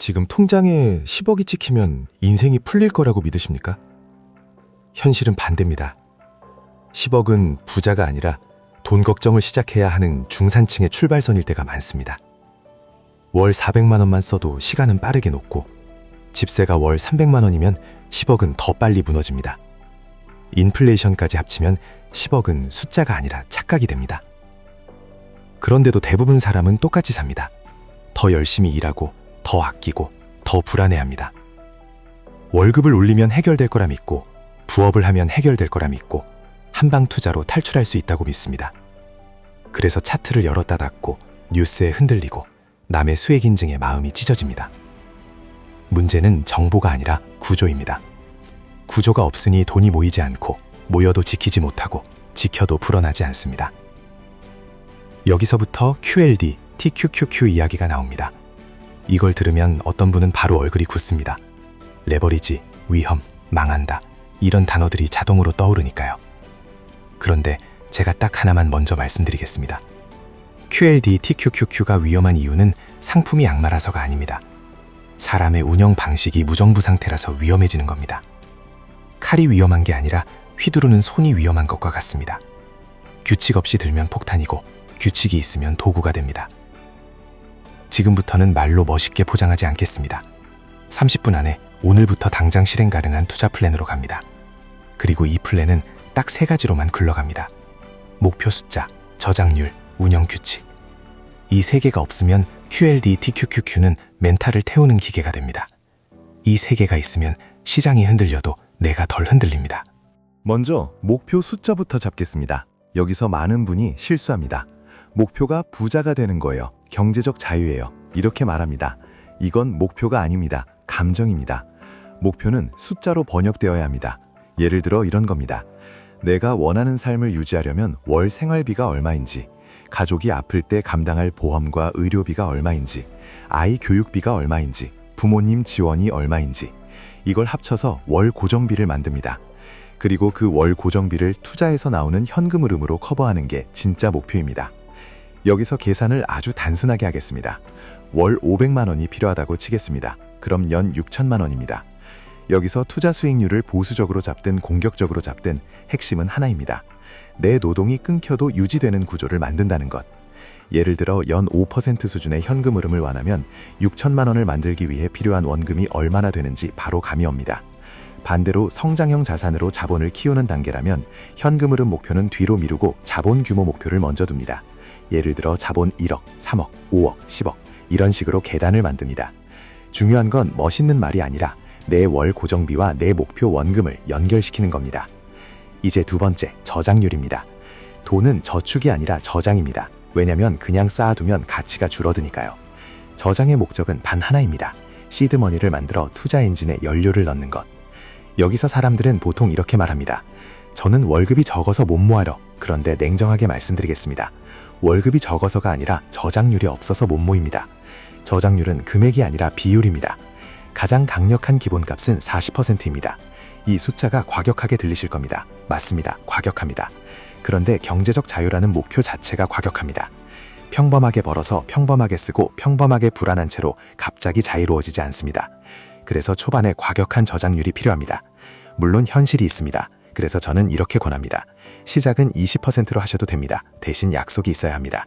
지금 통장에 10억이 찍히면 인생이 풀릴 거라고 믿으십니까? 현실은 반대입니다. 10억은 부자가 아니라 돈 걱정을 시작해야 하는 중산층의 출발선일 때가 많습니다. 월 400만 원만 써도 시간은 빠르게 녹고 집세가 월 300만 원이면 10억은 더 빨리 무너집니다. 인플레이션까지 합치면 10억은 숫자가 아니라 착각이 됩니다. 그런데도 대부분 사람은 똑같이 삽니다. 더 열심히 일하고 더 아끼고 더 불안해합니다. 월급을 올리면 해결될 거라 믿고 부업을 하면 해결될 거라 믿고 한방 투자로 탈출할 수 있다고 믿습니다. 그래서 차트를 열었다 닫고 뉴스에 흔들리고 남의 수액 인증에 마음이 찢어집니다. 문제는 정보가 아니라 구조입니다. 구조가 없으니 돈이 모이지 않고 모여도 지키지 못하고 지켜도 불어나지 않습니다. 여기서부터 QLD, TQQQ 이야기가 나옵니다. 이걸 들으면 어떤 분은 바로 얼굴이 굳습니다. 레버리지, 위험, 망한다 이런 단어들이 자동으로 떠오르니까요. 그런데 제가 딱 하나만 먼저 말씀드리겠습니다. QLD, TQQQ가 위험한 이유는 상품이 악마라서가 아닙니다. 사람의 운영 방식이 무정부 상태라서 위험해지는 겁니다. 칼이 위험한 게 아니라 휘두르는 손이 위험한 것과 같습니다. 규칙 없이 들면 폭탄이고 규칙이 있으면 도구가 됩니다. 지금부터는 말로 멋있게 포장하지 않겠습니다. 30분 안에 오늘부터 당장 실행 가능한 투자 플랜으로 갑니다. 그리고 이 플랜은 딱 3가지로만 굴러갑니다. 목표 숫자, 저장률, 운영 규칙. 이 3개가 없으면 QLD, TQQQ는 멘탈을 태우는 기계가 됩니다. 이 3개가 있으면 시장이 흔들려도 내가 덜 흔들립니다. 먼저 목표 숫자부터 잡겠습니다. 여기서 많은 분이 실수합니다. 목표가 부자가 되는 거예요. 경제적 자유예요. 이렇게 말합니다. 이건 목표가 아닙니다. 감정입니다. 목표는 숫자로 번역되어야 합니다. 예를 들어 이런 겁니다. 내가 원하는 삶을 유지하려면 월 생활비가 얼마인지, 가족이 아플 때 감당할 보험과 의료비가 얼마인지, 아이 교육비가 얼마인지, 부모님 지원이 얼마인지 이걸 합쳐서 월 고정비를 만듭니다. 그리고 그 월 고정비를 투자에서 나오는 현금 흐름으로 커버하는 게 진짜 목표입니다. 여기서 계산을 아주 단순하게 하겠습니다. 월 500만 원이 필요하다고 치겠습니다. 그럼 연 6천만 원입니다. 여기서 투자 수익률을 보수적으로 잡든 공격적으로 잡든 핵심은 하나입니다. 내 노동이 끊겨도 유지되는 구조를 만든다는 것. 예를 들어 연 5% 수준의 현금 흐름을 원하면 6천만 원을 만들기 위해 필요한 원금이 얼마나 되는지 바로 감이 옵니다. 반대로 성장형 자산으로 자본을 키우는 단계라면 현금 흐름 목표는 뒤로 미루고 자본 규모 목표를 먼저 둡니다. 예를 들어 자본 1억, 3억, 5억, 10억 이런 식으로 계단을 만듭니다. 중요한 건 멋있는 말이 아니라 내 월 고정비와 내 목표 원금을 연결시키는 겁니다. 이제 두 번째, 저장률입니다. 돈은 저축이 아니라 저장입니다. 왜냐면 그냥 쌓아두면 가치가 줄어드니까요. 저장의 목적은 단 하나입니다. 시드머니를 만들어 투자 엔진에 연료를 넣는 것. 여기서 사람들은 보통 이렇게 말합니다. 저는 월급이 적어서 못 모아요. 그런데 냉정하게 말씀드리겠습니다. 월급이 적어서가 아니라 저장률이 없어서 못 모입니다. 저장률은 금액이 아니라 비율입니다. 가장 강력한 기본값은 40%입니다. 이 숫자가 과격하게 들리실 겁니다. 맞습니다. 과격합니다. 그런데 경제적 자유라는 목표 자체가 과격합니다. 평범하게 벌어서 평범하게 쓰고 평범하게 불안한 채로 갑자기 자유로워지지 않습니다. 그래서 초반에 과격한 저장률이 필요합니다. 물론 현실이 있습니다. 그래서 저는 이렇게 권합니다. 시작은 20%로 하셔도 됩니다. 대신 약속이 있어야 합니다.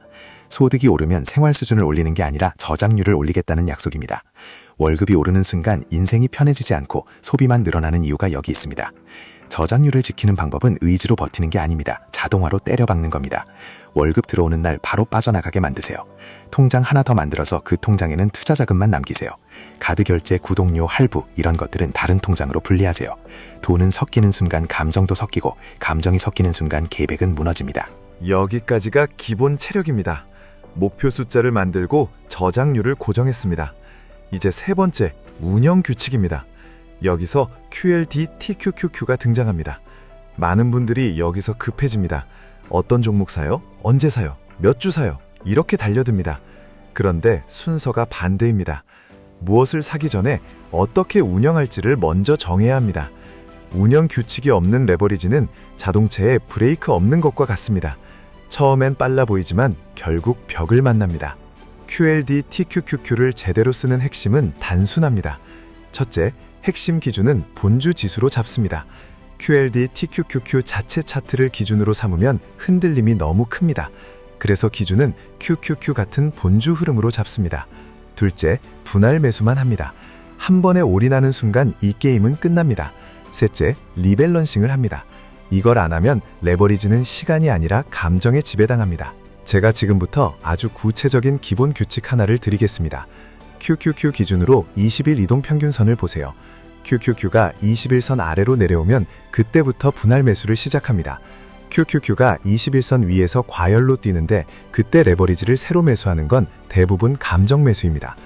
소득이 오르면 생활 수준을 올리는 게 아니라 저장률을 올리겠다는 약속입니다. 월급이 오르는 순간 인생이 편해지지 않고 소비만 늘어나는 이유가 여기 있습니다. 저장률을 지키는 방법은 의지로 버티는 게 아닙니다. 자동화로 때려박는 겁니다. 월급 들어오는 날 바로 빠져나가게 만드세요. 통장 하나 더 만들어서 그 통장에는 투자 자금만 남기세요. 카드 결제, 구독료, 할부 이런 것들은 다른 통장으로 분리하세요. 돈은 섞이는 순간 감정도 섞이고 감정이 섞이는 순간 계획은 무너집니다. 여기까지가 기본 체력입니다. 목표 숫자를 만들고 저장률을 고정했습니다. 이제 세 번째, 운영 규칙입니다. 여기서 QLD, TQQQ가 등장합니다. 많은 분들이 여기서 급해집니다. 어떤 종목 사요? 언제 사요? 몇 주 사요? 이렇게 달려듭니다. 그런데 순서가 반대입니다. 무엇을 사기 전에 어떻게 운영할지를 먼저 정해야 합니다. 운영 규칙이 없는 레버리지는 자동차에 브레이크 없는 것과 같습니다. 처음엔 빨라 보이지만 결국 벽을 만납니다. QLD TQQQ를 제대로 쓰는 핵심은 단순합니다. 첫째, 핵심 기준은 본주 지수로 잡습니다. QLD TQQQ 자체 차트를 기준으로 삼으면 흔들림이 너무 큽니다. 그래서 기준은 QQQ 같은 본주 흐름으로 잡습니다. 둘째, 분할 매수만 합니다. 한 번에 올인하는 순간 이 게임은 끝납니다. 셋째, 리밸런싱을 합니다. 이걸 안 하면 레버리지는 시간이 아니라 감정에 지배당합니다. 제가 지금부터 아주 구체적인 기본 규칙 하나를 드리겠습니다. QQQ 기준으로 20일 이동 평균선을 보세요. QQQ가 21선 아래로 내려오면 그때부터 분할 매수를 시작합니다. QQQ가 21선 위에서 과열로 뛰는데 그때 레버리지를 새로 매수하는 건 대부분 감정 매수입니다.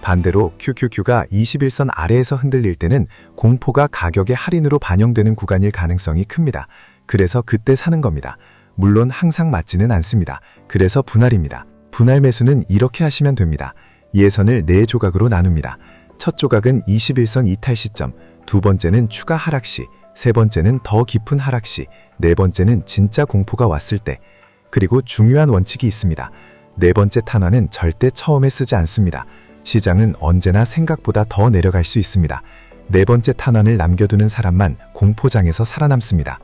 반대로 QQQ가 21선 아래에서 흔들릴 때는 공포가 가격의 할인으로 반영되는 구간일 가능성이 큽니다. 그래서 그때 사는 겁니다. 물론 항상 맞지는 않습니다. 그래서 분할입니다. 분할 매수는 이렇게 하시면 됩니다. 예선을 4조각으로 나눕니다. 첫 조각은 21선 이탈 시점, 두 번째는 추가 하락 시, 세 번째는 더 깊은 하락 시, 네 번째는 진짜 공포가 왔을 때, 그리고 중요한 원칙이 있습니다. 네 번째 탄환은 절대 처음에 쓰지 않습니다. 시장은 언제나 생각보다 더 내려갈 수 있습니다. 네 번째 탄환을 남겨두는 사람만 공포장에서 살아남습니다.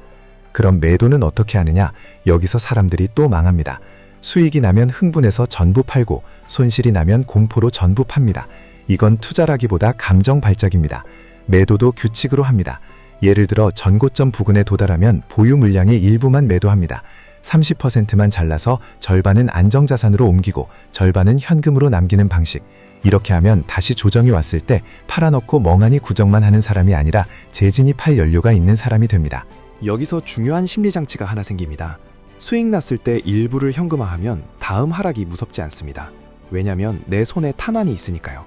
그럼 매도는 어떻게 하느냐? 여기서 사람들이 또 망합니다. 수익이 나면 흥분해서 전부 팔고 손실이 나면 공포로 전부 팝니다. 이건 투자라기보다 감정 발작입니다. 매도도 규칙으로 합니다. 예를 들어 전고점 부근에 도달하면 보유 물량의 일부만 매도합니다. 30%만 잘라서 절반은 안정자산으로 옮기고 절반은 현금으로 남기는 방식. 이렇게 하면 다시 조정이 왔을 때 팔아넣고 멍하니 구정만 하는 사람이 아니라 재진입할 연료가 있는 사람이 됩니다. 여기서 중요한 심리장치가 하나 생깁니다. 수익 났을 때 일부를 현금화하면 다음 하락이 무섭지 않습니다. 왜냐면 내 손에 탄환이 있으니까요.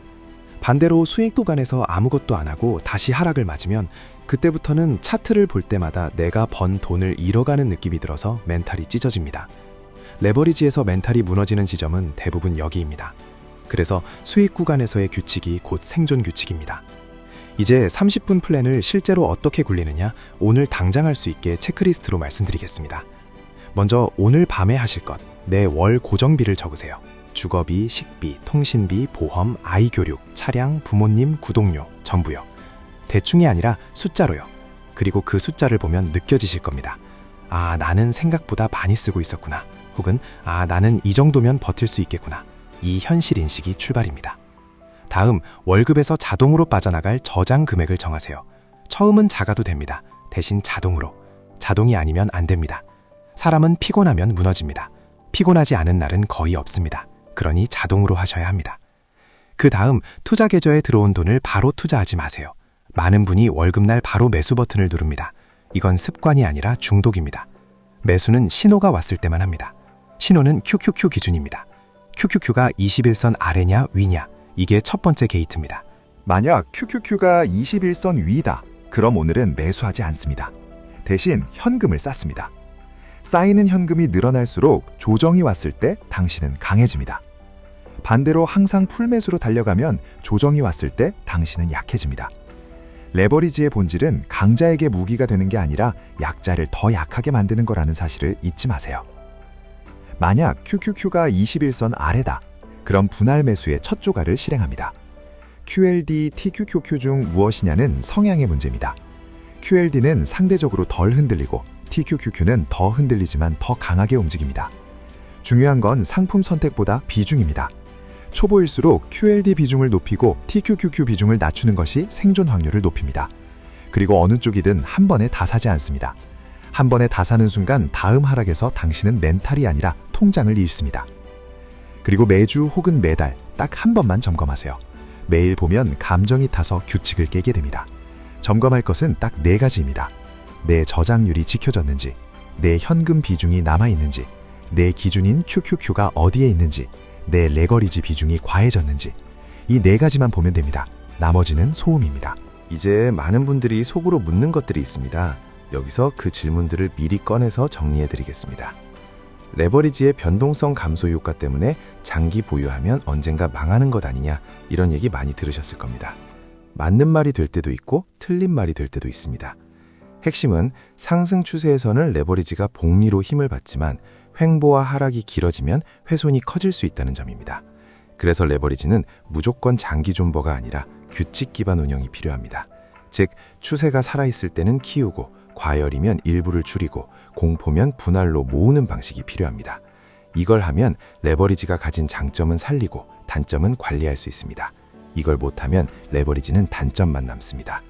반대로 수익 구간에서 아무것도 안 하고 다시 하락을 맞으면 그때부터는 차트를 볼 때마다 내가 번 돈을 잃어가는 느낌이 들어서 멘탈이 찢어집니다. 레버리지에서 멘탈이 무너지는 지점은 대부분 여기입니다. 그래서 수익 구간에서의 규칙이 곧 생존 규칙입니다. 이제 30분 플랜을 실제로 어떻게 굴리느냐 오늘 당장 할 수 있게 체크리스트로 말씀드리겠습니다. 먼저 오늘 밤에 하실 것, 내 월 고정비를 적으세요. 주거비, 식비, 통신비, 보험, 아이 교육, 차량, 부모님, 구독료, 전부요. 대충이 아니라 숫자로요. 그리고 그 숫자를 보면 느껴지실 겁니다. 아, 나는 생각보다 많이 쓰고 있었구나. 혹은 아, 나는 이 정도면 버틸 수 있겠구나. 이 현실 인식이 출발입니다. 다음, 월급에서 자동으로 빠져나갈 저장 금액을 정하세요. 처음은 작아도 됩니다. 대신 자동으로. 자동이 아니면 안 됩니다. 사람은 피곤하면 무너집니다. 피곤하지 않은 날은 거의 없습니다. 그러니 자동으로 하셔야 합니다. 그 다음, 투자 계좌에 들어온 돈을 바로 투자하지 마세요. 많은 분이 월급날 바로 매수 버튼을 누릅니다. 이건 습관이 아니라 중독입니다. 매수는 신호가 왔을 때만 합니다. 신호는 QQQ 기준입니다. QQQ가 21선 아래냐 위냐, 이게 첫 번째 게이트입니다. 만약 QQQ가 21선 위이다. 그럼 오늘은 매수하지 않습니다. 대신 현금을 쌓습니다. 쌓이는 현금이 늘어날수록 조정이 왔을 때 당신은 강해집니다. 반대로 항상 풀매수로 달려가면 조정이 왔을 때 당신은 약해집니다. 레버리지의 본질은 강자에게 무기가 되는 게 아니라 약자를 더 약하게 만드는 거라는 사실을 잊지 마세요. 만약 QQQ가 21선 아래다. 그럼 분할 매수의 첫 조각을 실행합니다. QLD, TQQQ 중 무엇이냐는 성향의 문제입니다. QLD는 상대적으로 덜 흔들리고 TQQQ는 더 흔들리지만 더 강하게 움직입니다. 중요한 건 상품 선택보다 비중입니다. 초보일수록 QLD 비중을 높이고 TQQQ 비중을 낮추는 것이 생존 확률을 높입니다. 그리고 어느 쪽이든 한 번에 다 사지 않습니다. 한 번에 다 사는 순간 다음 하락에서 당신은 멘탈이 아니라 통장을 잃습니다. 그리고 매주 혹은 매달 딱 한 번만 점검하세요. 매일 보면 감정이 타서 규칙을 깨게 됩니다. 점검할 것은 딱 4가지입니다. 내 저장률이 지켜졌는지, 내 현금 비중이 남아있는지, 내 기준인 QQQ가 어디에 있는지, 내 레거리지 비중이 과해졌는지, 이 4가지만 보면 됩니다. 나머지는 소음입니다. 이제 많은 분들이 속으로 묻는 것들이 있습니다. 여기서 그 질문들을 미리 꺼내서 정리해드리겠습니다. 레버리지의 변동성 감소 효과 때문에 장기 보유하면 언젠가 망하는 것 아니냐, 이런 얘기 많이 들으셨을 겁니다. 맞는 말이 될 때도 있고 틀린 말이 될 때도 있습니다. 핵심은 상승 추세에서는 레버리지가 복리로 힘을 받지만 횡보와 하락이 길어지면 훼손이 커질 수 있다는 점입니다. 그래서 레버리지는 무조건 장기 존버가 아니라 규칙 기반 운영이 필요합니다. 즉, 추세가 살아있을 때는 키우고 과열이면 일부를 줄이고 공포면 분할로 모으는 방식이 필요합니다. 이걸 하면 레버리지가 가진 장점은 살리고 단점은 관리할 수 있습니다. 이걸 못하면 레버리지는 단점만 남습니다.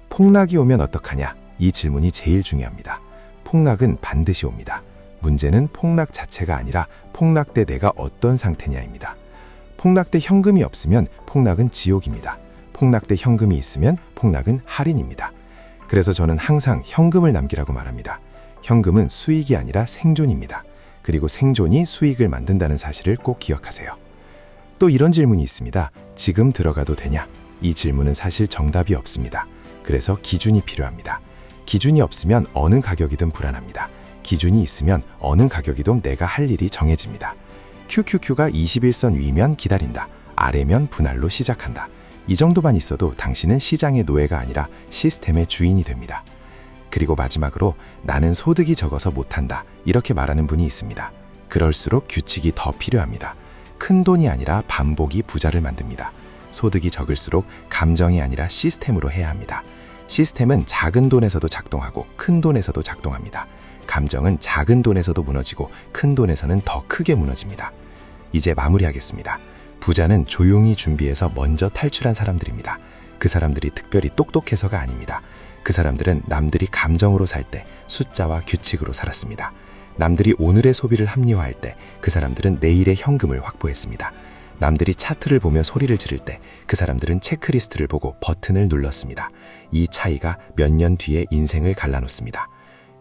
폭락이 오면 어떡하냐? 이 질문이 제일 중요합니다. 폭락은 반드시 옵니다. 문제는 폭락 자체가 아니라 폭락 때 내가 어떤 상태냐입니다. 폭락 때 현금이 없으면 폭락은 지옥입니다. 폭락 때 현금이 있으면 폭락은 할인입니다. 그래서 저는 항상 현금을 남기라고 말합니다. 현금은 수익이 아니라 생존입니다. 그리고 생존이 수익을 만든다는 사실을 꼭 기억하세요. 또 이런 질문이 있습니다. 지금 들어가도 되냐? 이 질문은 사실 정답이 없습니다. 그래서 기준이 필요합니다. 기준이 없으면 어느 가격이든 불안합니다. 기준이 있으면 어느 가격이든 내가 할 일이 정해집니다. QQQ가 21선 위면 기다린다. 아래면 분할로 시작한다. 이 정도만 있어도 당신은 시장의 노예가 아니라 시스템의 주인이 됩니다. 그리고 마지막으로 나는 소득이 적어서 못한다. 이렇게 말하는 분이 있습니다. 그럴수록 규칙이 더 필요합니다. 큰 돈이 아니라 반복이 부자를 만듭니다. 소득이 적을수록 감정이 아니라 시스템으로 해야 합니다. 시스템은 작은 돈에서도 작동하고 큰 돈에서도 작동합니다. 감정은 작은 돈에서도 무너지고 큰 돈에서는 더 크게 무너집니다. 이제 마무리하겠습니다. 부자는 조용히 준비해서 먼저 탈출한 사람들입니다. 그 사람들이 특별히 똑똑해서가 아닙니다. 그 사람들은 남들이 감정으로 살 때 숫자와 규칙으로 살았습니다. 남들이 오늘의 소비를 합리화할 때 그 사람들은 내일의 현금을 확보했습니다. 남들이 차트를 보며 소리를 지를 때 그 사람들은 체크리스트를 보고 버튼을 눌렀습니다. 이 차이가 몇 년 뒤에 인생을 갈라놓습니다.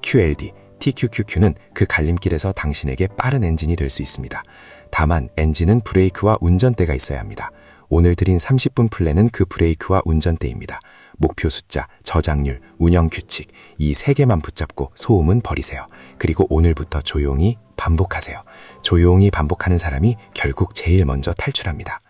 QLD, TQQQ는 그 갈림길에서 당신에게 빠른 엔진이 될 수 있습니다. 다만 엔진은 브레이크와 운전대가 있어야 합니다. 오늘 드린 30분 플랜은 그 브레이크와 운전대입니다. 목표 숫자, 저장률, 운영 규칙, 이 3개만 붙잡고 소음은 버리세요. 그리고 오늘부터 조용히 반복하세요. 조용히 반복하는 사람이 결국 제일 먼저 탈출합니다.